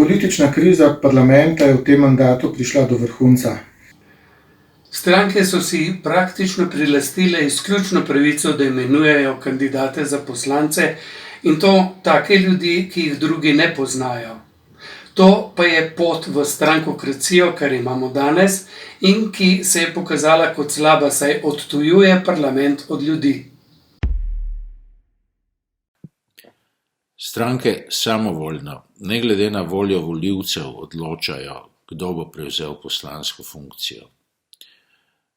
Politična kriza parlamenta je v tem mandatu prišla do vrhunca. Stranke so si praktično prilastile izključno pravico, da imenujejo kandidate za poslance in to take ljudi, ki jih drugi ne poznajo. To pa je pot v strankokracijo, kar imamo danes in ki se je pokazala kot slaba, saj odtujuje parlament od ljudi. Stranke samovoljno, ne glede na voljo volivcev, odločajo, kdo bo prevzel poslansko funkcijo.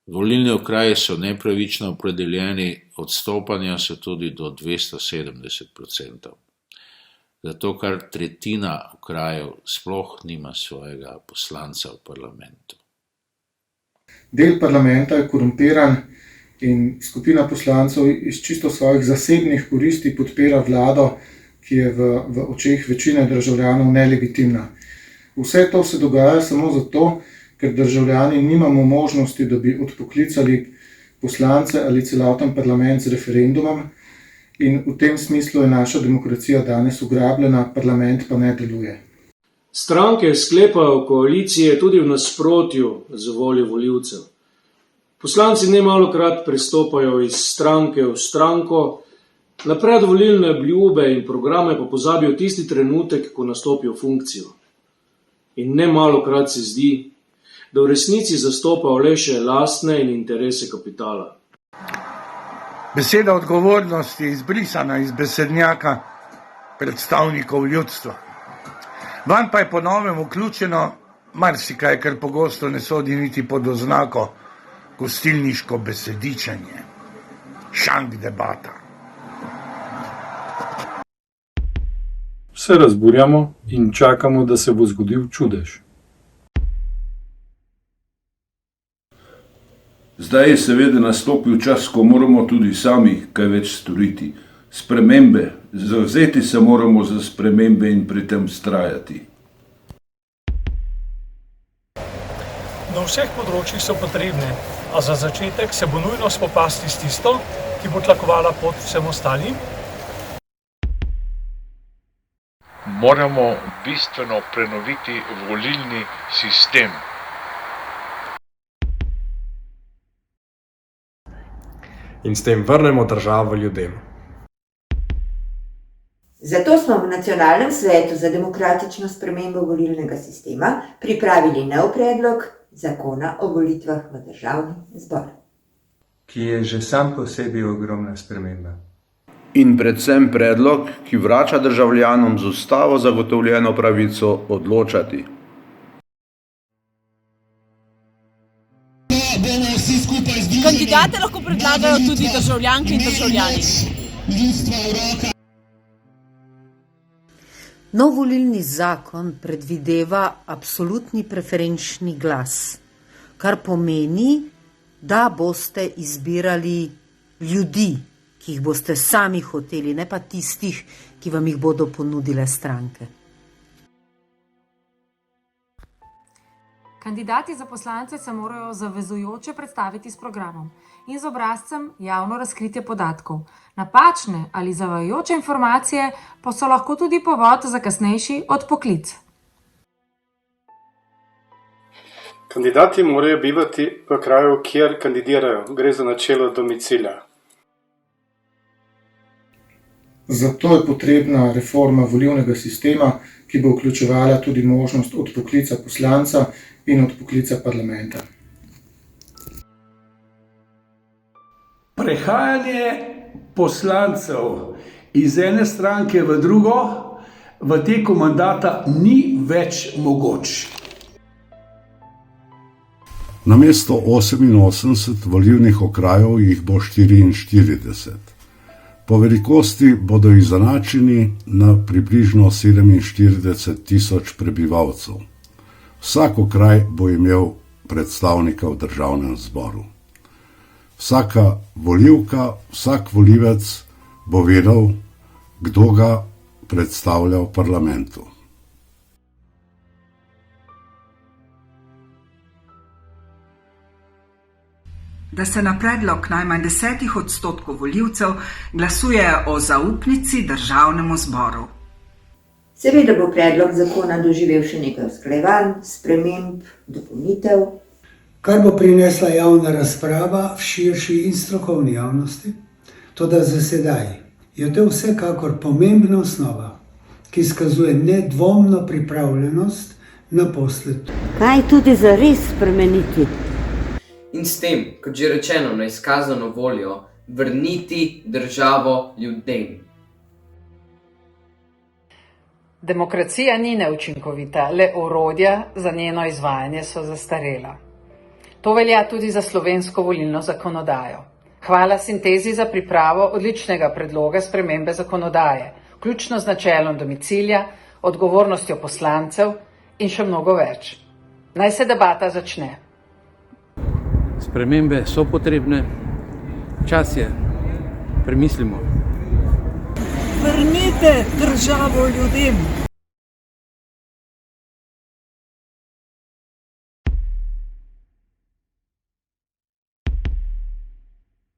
Volilni okraji so nepravično opredeljeni, odstopanja so tudi do 270%. Zato kar tretjina okrajev sploh nima svojega poslanca v parlamentu. Del parlamenta je korumpiran in skupina poslancev iz čisto svojih zasebnih koristi podpira vlado, ki je v očeh večine državljanov nelegitimna. Vse to se dogaja samo zato, ker državljani nimamo možnosti, da bi odpoklicali poslance ali celoten parlament z referendumom, in v tem smislu je naša demokracija danes ugrabljena, parlament pa ne deluje. Stranke sklepajo koalicije tudi v nasprotju z voljo volivcev. Poslanci nemalokrat prestopajo iz stranke v stranko, na predvolilne obljube in programe pa pozabijo tisti trenutek, ko nastopijo funkcijo. In nemalokrat se zdi, da v resnici zastopajo le še lastne in interese kapitala. Beseda odgovornost je izbrisana iz besednjaka predstavnikov ljudstva. Vanj pa je po novem vključeno marsikaj, kar pogosto ne sodi niti pod oznako gostilniško besedičenje. Šank debata. Se razburjamo in čakamo, da se bo zgodil čudež. Zdaj je seveda nastopil čas, ko moramo tudi sami kaj več storiti. Spremembe, zavzeti se moramo za spremembe in pri tem vztrajati. Na vseh področjih so potrebne, a za začetek se bo nujno spopasti s tisto, ki bo tlakovala pot vsem ostalim. Moramo bistveno prenoviti volilni sistem. In s tem vrnemo državo ljudem. Zato smo v Nacionalnem svetu za demokratično spremembo volilnega sistema pripravili nov predlog zakona o volitvah v državni zbor. Ki je že sam po sebi ogromna sprememba. In predvsem predlog, ki vrača državljanom z ustavo zagotovljeno pravico odločati. Kandidate lahko predlagajo tudi državljanke in državljani. Nov volilni zakon predvideva absolutni preferenčni glas, kar pomeni, da boste izbirali ljudi, ki jih boste sami hoteli, ne pa tistih, ki vam jih bodo ponudile stranke. Kandidati za poslance se morajo zavezujoče predstaviti s programom in z obrazcem javno razkritje podatkov. Napačne ali zavajajoče informacije pa so lahko tudi povod za kasnejši odpoklic. Kandidati morajo bivati v kraju, kjer kandidirajo. Gre za načelo domicilja. Zato je potrebna reforma volilnega sistema, ki bo vključevala tudi možnost odpoklica poslanca in odpoklica parlamenta. Prehajanje poslancev iz ene stranke v drugo v teku mandata ni več mogoč. Namesto 88 volilnih okrajev jih bo 44. Po velikosti bodo izenačeni na približno 47.000 prebivalcev. Vsak okraj bo imel predstavnika v državnem zboru. Vsaka volivka, vsak volivec bo vedel, kdo ga predstavlja v parlamentu. Da se na predlog najmanj 10% volivcev glasuje o zaupnici državnemu zboru. Seveda bo predlog zakona doživel še nekaj usklajevanj, sprememb, dopolnitev. Kar bo prinesla javna razprava v širši in strokovni javnosti, toda za sedaj je to vsekakor pomembna osnova, ki izkazuje nedvomno pripravljenost na posled. Kaj tudi zares spremeniti? In s tem, kot že rečeno, na izkazano voljo, vrniti državo ljudem. Demokracija ni neučinkovita, le orodja za njeno izvajanje so zastarela. To velja tudi za slovensko volilno zakonodajo. Hvala Sintezi za pripravo odličnega predloga spremembe zakonodaje, vključno z načelom domicilja, odgovornostjo poslancev in še mnogo več. Naj se debata začne. Spremembe so potrebne, čas je, premislimo. Vrnite državo ljudem.